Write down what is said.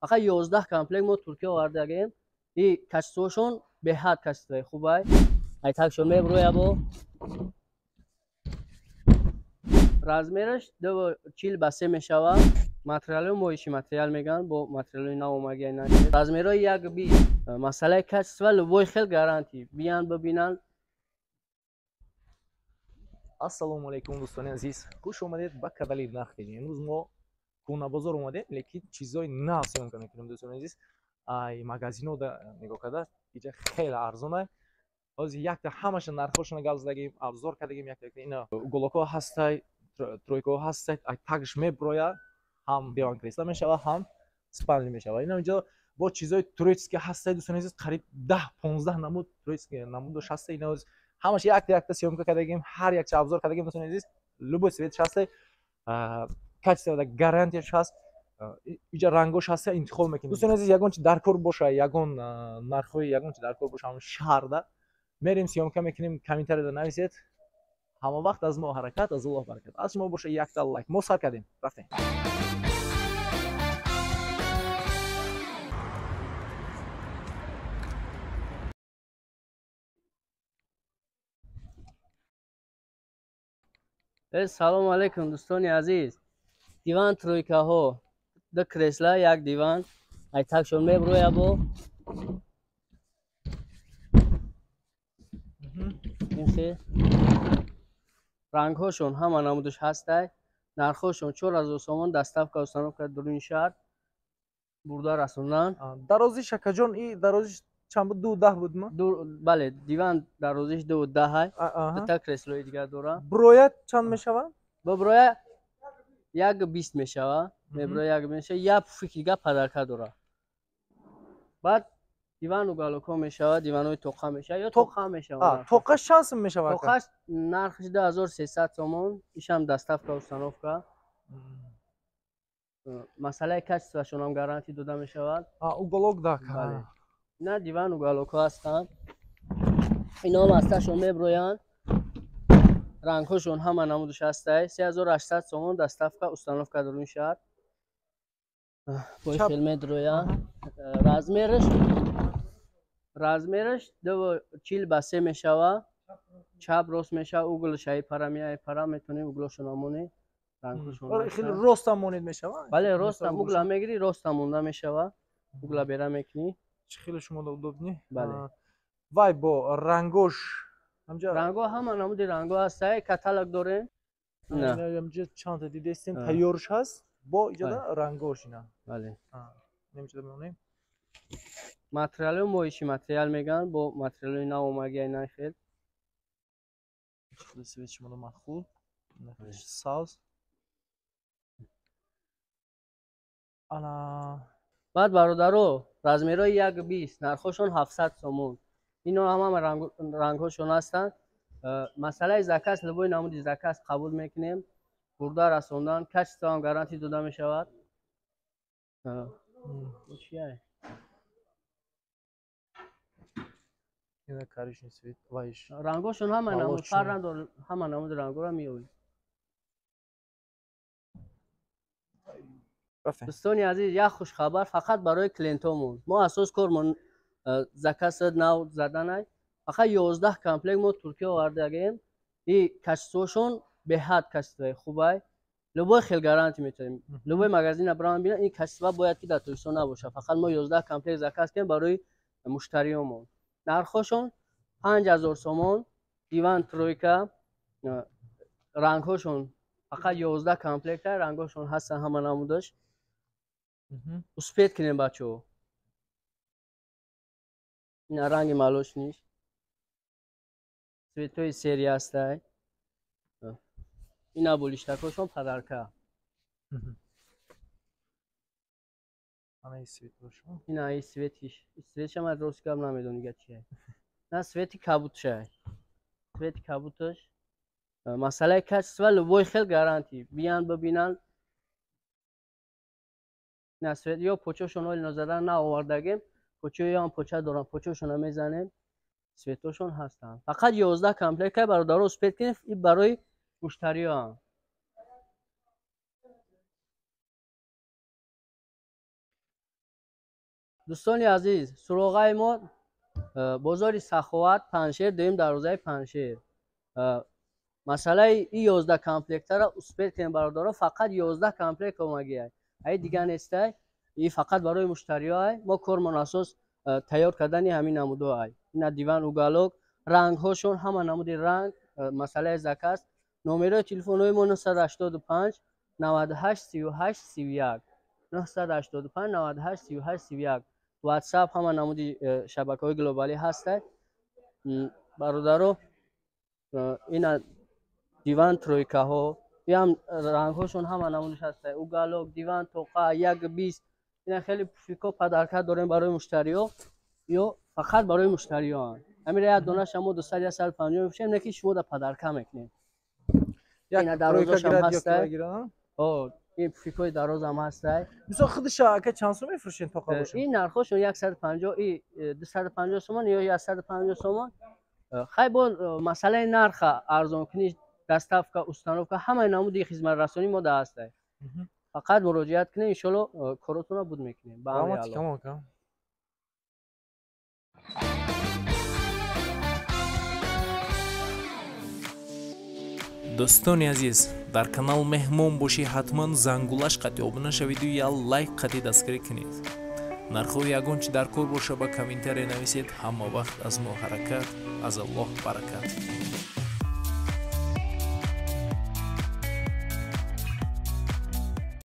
فقط 11 کامپلکت ما ترکیه آوردگیم. این کشتیشون به حد کشتی خوبه. ای تکشون میبروی با رزمیرش 240 به 3 میشوه. ماتریال مویشی ماتریال میگن با ماتریال نو مگه نه رزمیرای یک بی مسئله کشتی و لبوی خیلی گارانتی بیان ببینن. ассалому алайкум дӯстони азиз, хуш омадед ба канали Нахтини. Имрӯз мо кӯнабозор омадем, лекин чизҳои нав сёмка мекунем дӯстони азиз. Ай магазинҳо нигоҳ карда инҷа хеле арзон ай. ҳозир якта ҳамаша нархошона гап задагим, абзор кардагим. Якта ина уголокҳо ҳастай, тройкаҳо ҳастай, ай тагш меброя, ҳам диван кресла мешава, ҳам спальня мешава. Ина инҷо бо чизҳои турецки ҳастай дӯстони азиз, қариб 10-15 намуд турецки намудош ҳастай. Ина ҳамаша якта сёмка кардагим, ҳар якча абзор кардагим дӯстони азиз. Любой светш ҳастай, качествода гарантияш ҳаст. Инҷа рангош ҳастай, интихоб мекунед дӯстони азиз. Ягон чи дар кор боша, ягон нархҳои ягон чи дар кор боша, ҳамон шаҳрда мерим сёмка мекунем. Комментарияда нависед. ҳама вақт аз мо ҳаракат, аз Аллоҳ баракат. Аз шумо боша якта лайк. Мо сар кардем, рафтем. салому алайкум дӯстони азиз. диван тройкаҳо, 2 кресла, 1 диван. ай такшон меброя бо рангҳошон ҳама намудаш ҳастай. нархошон 4000 сомон доставка установка дуруни шаҳр бурда расондан. Дарози Шакаҷон, и дарозиш чанд буд? 2-10 будма? Бале, диван дарозиш 2-10 ай. Дута креслои дигар дора. Броя чанд мешава? Ба броя 120 мешава. Меброя 1 мешава. Я фикрига падарка дора. Баъд диван уголоко мешава, диванои тоқа мешава ё тоқа мешава. Тоқаш чанд сум мешава? Тоқаш нархиш 2300 сомон. Ишам доставка установка. масъалаи качествашон ҳам гарантӣ дода мешавад. Уголок дак. Бале. Ина диван уголоко ҳастанд. Ино ҳам ҳасташон меброянд. рангҳошон ҳама намудаш ҳастай. 3800 сомон доставка установка дуруни шаҳр. бои хел медроянд. размераш 240 ба 3 мешава. чап рост мешава. угл шаи пара метонем углошон амоне. Хеле ростам монед мешава? Бале, ростам угла мегири, ростам монда мешава. угла бера мекунӣ. Чӣ хеле шумо удобни? Бале. Вай бо рангош ранго ҳама намуди ранго ҳастай. каталог дорем. Инҷа чанд дидестем тайёрш ҳаст бо иҷода рангош. Ина бале, немчида меонем. материали моиши материал меган бо материали нав омагия ина хел свет шумо махул савз. Ана баъд бародаро размерои 120 нархошон 700 сомон. ино ҳама рангҳошон ҳастанд. масъалаи заказ, любой намуди заказ қабул мекунем. бурда расондан, качество ҳам гарантӣ дода мешавад. ина каришни свет вайш рангҳошон ҳама намуд фарранд, ҳама намуди рангҳоро меёбед. дӯстони азиз, як хушхабар фақат барои клиентомон. мо асос кормон заказ нав задан ай. фақат 11 комплект мо туркия овардагем. и качествошон беҳад качествои хубай. любой хел гарантӣ метавонем. любой магазина бирам бинад, ин качество бояд ки дар Tojikiston набоша. фақат мо 11 комплект заказ кардем барои муштариёмон. нархошон 5000 сомон. диван тройка. рангҳошон фақат 11 комплект ай. рангҳошон ҳастан ҳама намудаш. успед кинем бачаҳо. ина ранги малошниш. светои серия ҳастай. ина болиштакошон падарка. ина ай светиш. светшам аз рости гап намедонига чия. на свети кабутшай. свети кабуташ. масъалаи качество любой хел гарантӣ. биан бибинанд. ина свет ё почошон оли нозадан на овардагем. почои ҳам поча дорам. почошона мезанем. светошон ҳастанд. фақат 11 комплект ай бародаро успед кинем. ин барои муштариёам. دوستان عزیز، سراغای ما بازار سخاوت پنجشیر، دویم دروازه پنجشیر. مسئله این 11 کامپلکت را اسپیت کنیم برادرها، فقط 11 کامپلکت اومگی های ای دیگه نیست. این فقط برای مشتری های ما کارمان اساس تیار کردن همین نموده های. این دیوان اوگالوگ رنگ هاشون همه نمود رنگ مسئله زکاست. نمره تلفن های ما 985 98 38 31 985 98 38 31. واتساپ همه نمودی شبکه های گلوبالی هسته. برادرو این دیوان ترویکا ها هم رنگ هاشون همه نمودش هسته. اوگالوگ دیوان توقع 120 این خیلی فیکو پدرکت داریم برای مشتری ها یا فقط برای مشتری ها. همین یاد دونه شما 250 میشه نکی شما در پدرکت میکنیم. این دروازش هم هسته. این فیکوی دراز هم هسته. مثلا خودش که چند سوم میفروشین تا قبلش؟ این نرخشون 150 این 250 تومان یا 150 تومان. خیلی با مسئله نرخ ارزان کنی دستافکا استانوفکا همه نمودی خدمت رسانی ما ده هسته. فقط مراجعت کنید ان شاء الله کارتون رو بود میکنیم. با همین حالا. دوستانی عزیز، در کانال مهمون باشی حتما زنگولش قطعی обуна шавиду یا لایک قطعی دستگیری کنید. нархови ягон чи дар кор боша ба комментария нависед. ҳама вақт аз мо ҳаракат, аз Аллоҳ баракат.